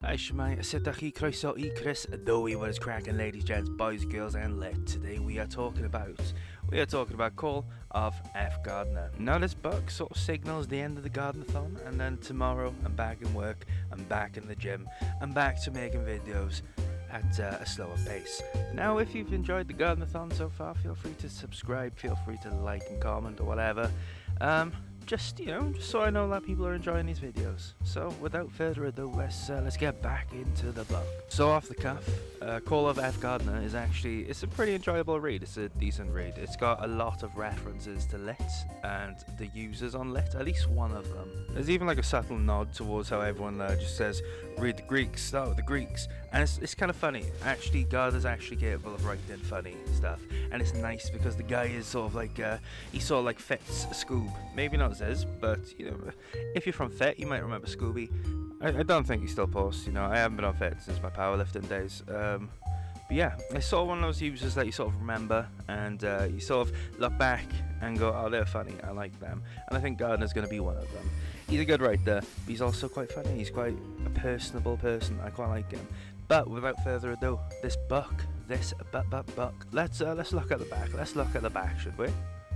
Hi Shemai, Sitachi Croeso I Chris Adoe, what is cracking, ladies, gents, boys, girls, and lit. Today we are talking about Call of F. Gardner. Now this book sort of signals the end of the Gardnerthon, and then tomorrow I'm back in work, I'm back in the gym, I'm back to making videos at a slower pace. Now if you've enjoyed the Gardnerthon so far, feel free to subscribe, feel free to like and comment or whatever. Just so I know that people are enjoying these videos. So without further ado, let's get back into the book. So off the cuff, Call of F. Gardner is it's a pretty enjoyable read. It's a decent read. It's got a lot of references to Lit and the users on Lit, at least one of them. There's even like a subtle nod towards how everyone just says, read the Greeks, start with the Greeks. And it's kind of funny. Actually, Gardner's actually capable of writing funny stuff. And it's nice because the guy is sort of like, he sort of like fits Scoob. Maybe not Ziz, but if you're from Fit, you might remember Scooby. I don't think he still posts, I haven't been on Fit since my powerlifting days. But yeah, I saw one of those users that you sort of remember, and you sort of look back and go, oh, they're funny, I like them. And I think Gardner's going to be one of them. He's a good writer, but he's also quite funny. He's quite a personable person. I quite like him. But without further ado, this book, let's look at the back. Let's look at the back, should we?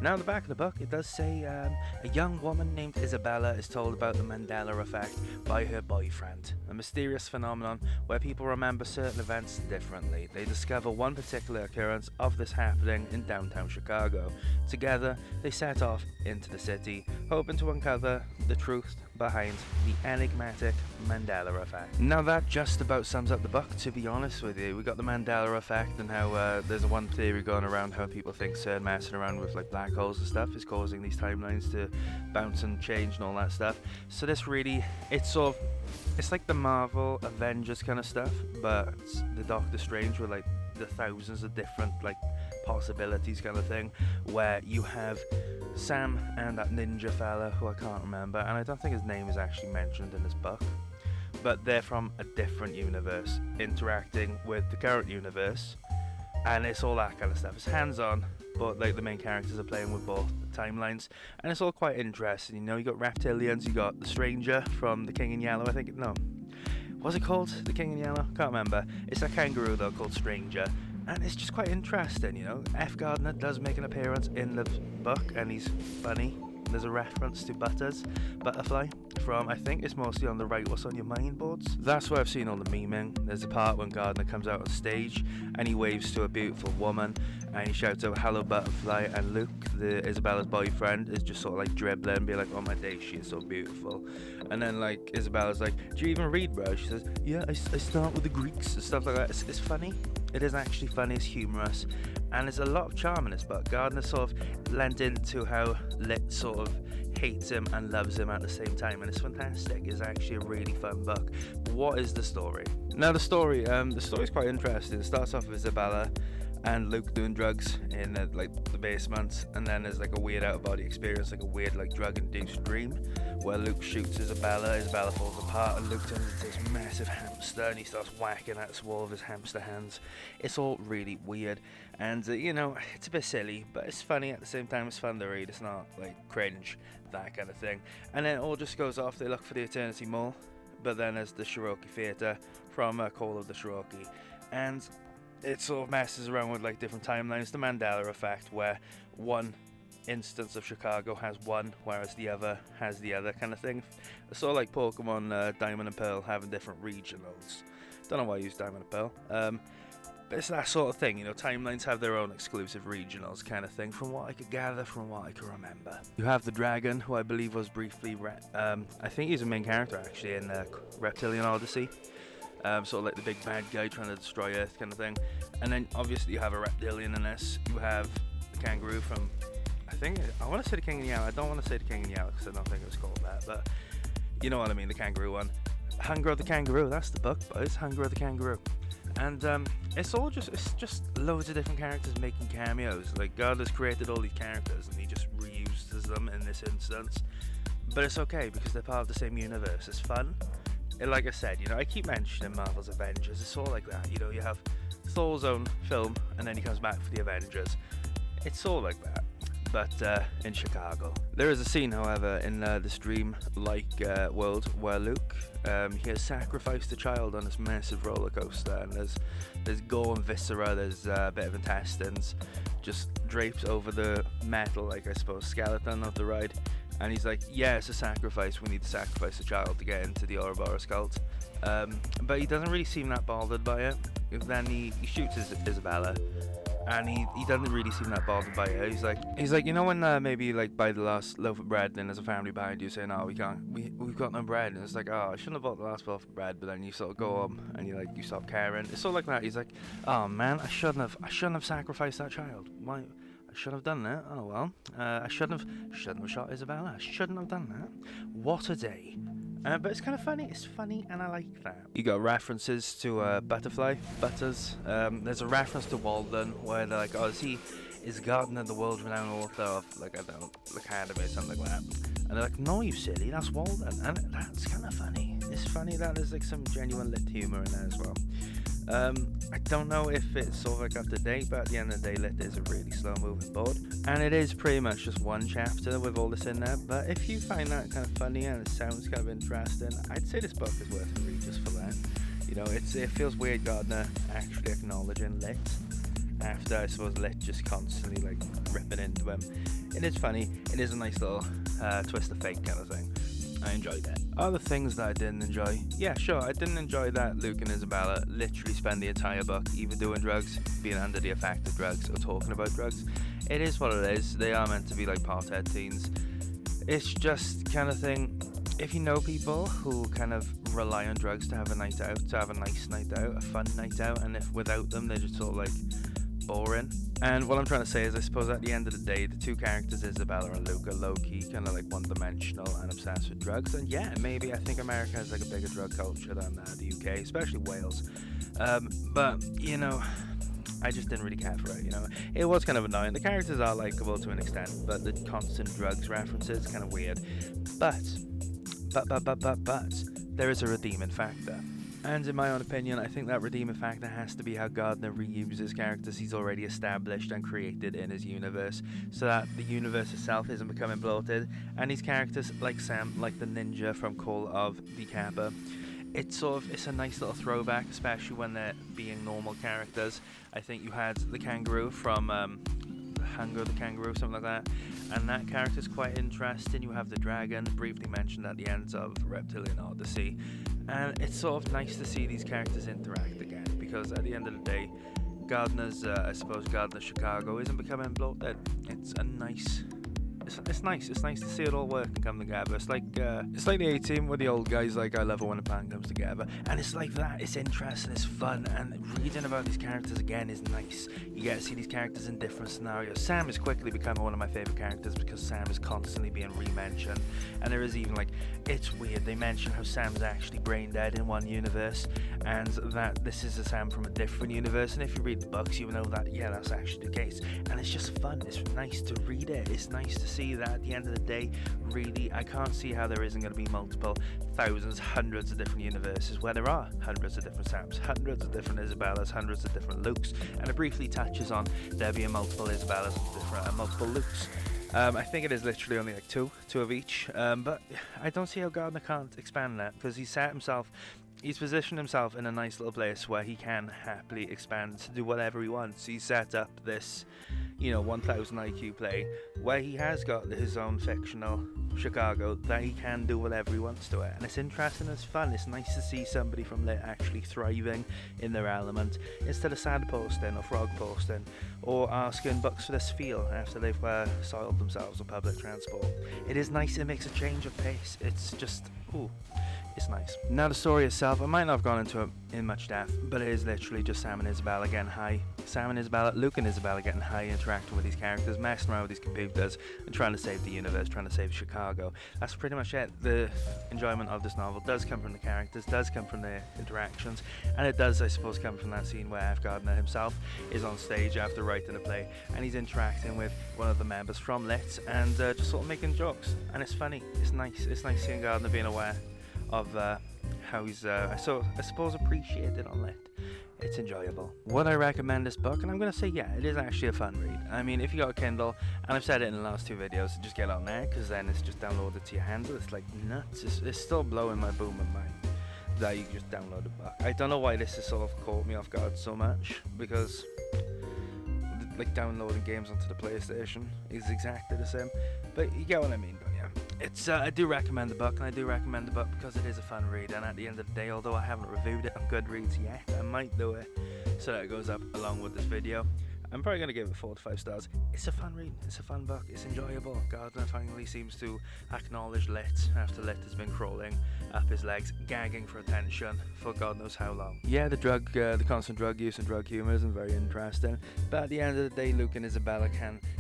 Now, the back of the book, it does say a young woman named Isabella is told about the Mandela effect by her boyfriend, a mysterious phenomenon where people remember certain events differently. They discover one particular occurrence of this happening in downtown Chicago. Together, they set off into the city, hoping to uncover the truth behind the enigmatic Mandela effect. Now that just about sums up the book, to be honest with you. We got the Mandela effect and how there's one theory going around how people think certain messing around with like black holes and stuff is causing these timelines to bounce and change and all that stuff. So this really, it's like the Marvel Avengers kind of stuff, but the Doctor Strange with like the thousands of different like possibilities kind of thing, where you have Sam and that ninja fella who I can't remember, and I don't think his name is actually mentioned in this book, but they're from a different universe interacting with the current universe, and it's all that kind of stuff. It's hands-on, but like the main characters are playing with both timelines, and it's all quite interesting. You got reptilians, you got the stranger from The King in Yellow, I think. No, what's it called? The King in Yellow? Can't remember. It's that kangaroo though called Stranger, and it's just quite interesting. F. Gardner does make an appearance in the book, and he's funny. There's a reference to Butterfly from, I think it's mostly on the Write What's on Your Mind boards. That's where I've seen all the memeing. There's a part when Gardner comes out on stage and he waves to a beautiful woman and he shouts out hello butterfly, and Luke, Isabella's boyfriend, is just sort of like dribbling and be like, oh my day, she is so beautiful. And then like Isabella's like, do you even read, bro? She says, yeah, I start with the Greeks and stuff like that. It's funny. It is actually funny, it's humorous, and there's a lot of charm in this book. Gardner sort of lent into how Lit sort of hates him and loves him at the same time, and it's fantastic. It's actually a really fun book. But what is the story? Now the story's quite interesting. It starts off with Isabella and Luke doing drugs in the basement, and then there's like a weird out of body experience, like a weird like drug induced dream where Luke shoots Isabella falls apart, and Luke turns into this massive hamster and he starts whacking at this wall with his hamster hands. It's all really weird, and it's a bit silly, but it's funny at the same time. It's fun to read. It's not like cringe, that kind of thing. And then it all just goes off. They look for the Eternity Mall, but then there's the Cherokee Theatre from Call of the Cherokee, and it sort of messes around with like different timelines. The Mandela effect, where one instance of Chicago has one, whereas the other has the other, kind of thing. It's sort of like Pokemon Diamond and Pearl having different regionals. Don't know why I use Diamond and Pearl. But it's that sort of thing, timelines have their own exclusive regionals kind of thing, from what I could gather, from what I can remember. You have the dragon, who I believe was briefly, I think he's a main character actually in Reptilian Odyssey. Sort of like the big bad guy trying to destroy Earth kind of thing. And then obviously you have a reptilian in this. You have the kangaroo from, I want to say The King in Yellow. I don't want to say The King in Yellow because I don't think it was called that, but you know what I mean, the kangaroo one. Hunger of the Kangaroo, that's the book, boys. Hunger of the Kangaroo. And it's just loads of different characters making cameos. Like, God has created all these characters and he just reuses them in this instance. But it's okay because they're part of the same universe. It's fun. And like I said, I keep mentioning Marvel's Avengers. It's all like that. You have Thor's own film and then he comes back for the Avengers. It's all like that. but in Chicago. There is a scene, however, in this dream-like world where Luke he has sacrificed a child on this massive roller coaster, and there's gore and viscera, there's a bit of intestines just draped over the metal, like I suppose skeleton of the ride. And he's like, yeah, it's a sacrifice, we need to sacrifice a child to get into the Ouroboros cult. But he doesn't really seem that bothered by it. Then he shoots Isabella, and he doesn't really seem that bothered by it. He's like, you know when maybe like buy the last loaf of bread, and there's a family behind you saying, oh, we've got no bread, and it's like, oh, I shouldn't have bought the last loaf of bread, but then you sort of go home and you stop caring. It's sort of like that. He's like, oh man, I shouldn't have sacrificed that child. Why? I should have done that. Oh well. I shouldn't have shot Isabella. I shouldn't have done that. What a day. But it's kind of funny. It's funny, and I like that. You got references to Butterfly, Butters. There's a reference to Walden where they're like, oh, is Gardner the world-renowned author of, like, I don't know, Academy or something like that? And they're like, no, you silly, that's Walden. And that's kind of funny. It's funny that there's like some genuine lit humor in there as well. I don't know if it's sort of like up to date, but at the end of the day, Lit is a really slow moving board, and it is pretty much just one chapter with all this in there. But if you find that kind of funny and it sounds kind of interesting, I'd say this book is worth a read just for that. You know, it feels weird Gardner actually acknowledging Lit after, I suppose, Lit just constantly like ripping into him. It is funny. It is a nice little twist of fate kind of thing. I enjoyed that. Other things that I didn't enjoy. Yeah, sure, I didn't enjoy that Luke and Isabella literally spend the entire book either doing drugs, being under the effect of drugs, or talking about drugs. It is what it is. They are meant to be like pothead teens. It's just kind of thing, if you know people who kind of rely on drugs to have a night out, to have a nice night out, a fun night out, and if without them they're just sort of like boring. And what I'm trying to say is, I suppose at the end of the day, the two characters, Isabella and Luke, are low-key, kind of like one-dimensional and obsessed with drugs. And yeah, maybe I think America has like a bigger drug culture than the UK, especially Wales. But, you know, I just didn't really care for it, you know. It was kind of annoying. The characters are likable to an extent, but the constant drugs references kind of weird. But, there is a redeeming factor. And in my own opinion, I think that redeeming factor has to be how Gardner reuses characters he's already established and created in his universe, so that the universe itself isn't becoming bloated, and these characters like Sam, like the ninja from Call of the Kappa, it's a nice little throwback, especially when they're being normal characters. I think you had the kangaroo from Hunger the Kangaroo, something like that, and that character's quite interesting. You have the dragon, briefly mentioned at the end of Reptilian Odyssey, and it's sort of nice to see these characters interact again, because at the end of the day, Gardner's Chicago isn't becoming bloated. It's a nice... It's nice to see it all work and come together. It's like the A-Team where the old guys like, I love it when a band comes together, and it's like that. It's interesting, it's fun, and reading about these characters again is nice. You get to see these characters in different scenarios. Sam is quickly becoming one of my favorite characters because Sam is constantly being re-mentioned, and there is even like, it's weird, they mention how Sam's actually brain dead in one universe, and that this is a Sam from a different universe, and if you read the books you know that, yeah, that's actually the case, and it's just fun. It's nice to read it. It's nice to see that at the end of the day, really, I can't see how there isn't going to be multiple thousands, hundreds of different universes where there are hundreds of different Sams, hundreds of different Isabellas, hundreds of different Lukes, and it briefly touches on there being multiple Isabellas and multiple Lukes. I think it is literally only like two of each, but I don't see how Gardner can't expand that, because he's positioned himself in a nice little place where he can happily expand to do whatever he wants. He's set up this, 1000 IQ play where he has got his own fictional Chicago that he can do whatever he wants to it, and it's interesting, it's fun. It's nice to see somebody from there actually thriving in their element instead of sad posting or frog posting or asking bucks for this feel after they've soiled themselves on public transport. It is nice. It makes a change of pace. It's just, ooh, it's nice. Now the story itself, I might not have gone into it in much depth, but it is literally just Sam and Isabella getting high. Luke and Isabella getting high, interacting with these characters, messing around with these computers, and trying to save the universe, trying to save Chicago. That's pretty much it. The enjoyment of this novel does come from the characters, does come from their interactions, and it does, I suppose, come from that scene where F. Gardner himself is on stage after writing a play, and he's interacting with one of the members from Lit, and just sort of making jokes, and it's funny. It's nice. It's nice seeing Gardner being aware of how he's, I suppose, appreciated on Lit. it's enjoyable. Would I recommend this book? And I'm gonna say yeah, it is actually a fun read. I mean, if you got a Kindle, and I've said it in the last 2 videos, just get on there, because then it's just downloaded to your hands. It's like nuts. It's still blowing my booming mind that you can just download a book. I don't know why this has sort of caught me off guard so much, because like downloading games onto the PlayStation is exactly the same, but you get what I mean, don't you? It's I do recommend the book, and I do recommend the book because it is a fun read, and at the end of the day, although I haven't reviewed it on Goodreads yet, I might do it so that it goes up along with this video. I'm probably going to give it 4 to 5 stars. It's a fun read, it's a fun book, it's enjoyable. Gardner finally seems to acknowledge Lit after Lit has been crawling up his legs, gagging for attention for God knows how long. Yeah, the constant drug use and drug humour isn't very interesting, but at the end of the day, Luke and Isabella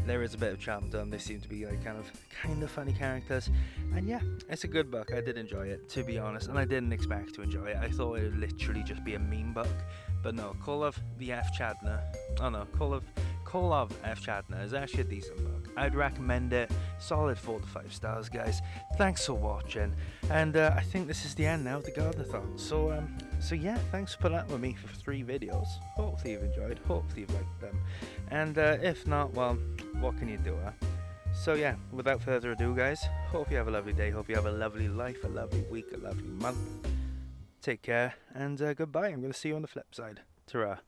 there is a bit of charm done. They seem to be like kind of funny characters, and yeah, it's a good book. I did enjoy it, to be honest, and I didn't expect to enjoy it. I thought it would literally just be a meme book, but no, Call of F. Chadner is actually a decent book. I'd recommend it. Solid 4 to 5 stars, guys. Thanks for watching, and I think this is the end now of the Gardnerthon. So yeah, thanks for putting up with me for 3 videos. Hopefully you've enjoyed. Hopefully you've liked them, and if not, well, what can you do, huh? So yeah, without further ado, guys, hope you have a lovely day. Hope you have a lovely life, a lovely week, a lovely month. Take care, and goodbye. I'm going to see you on the flip side. Ta-ra.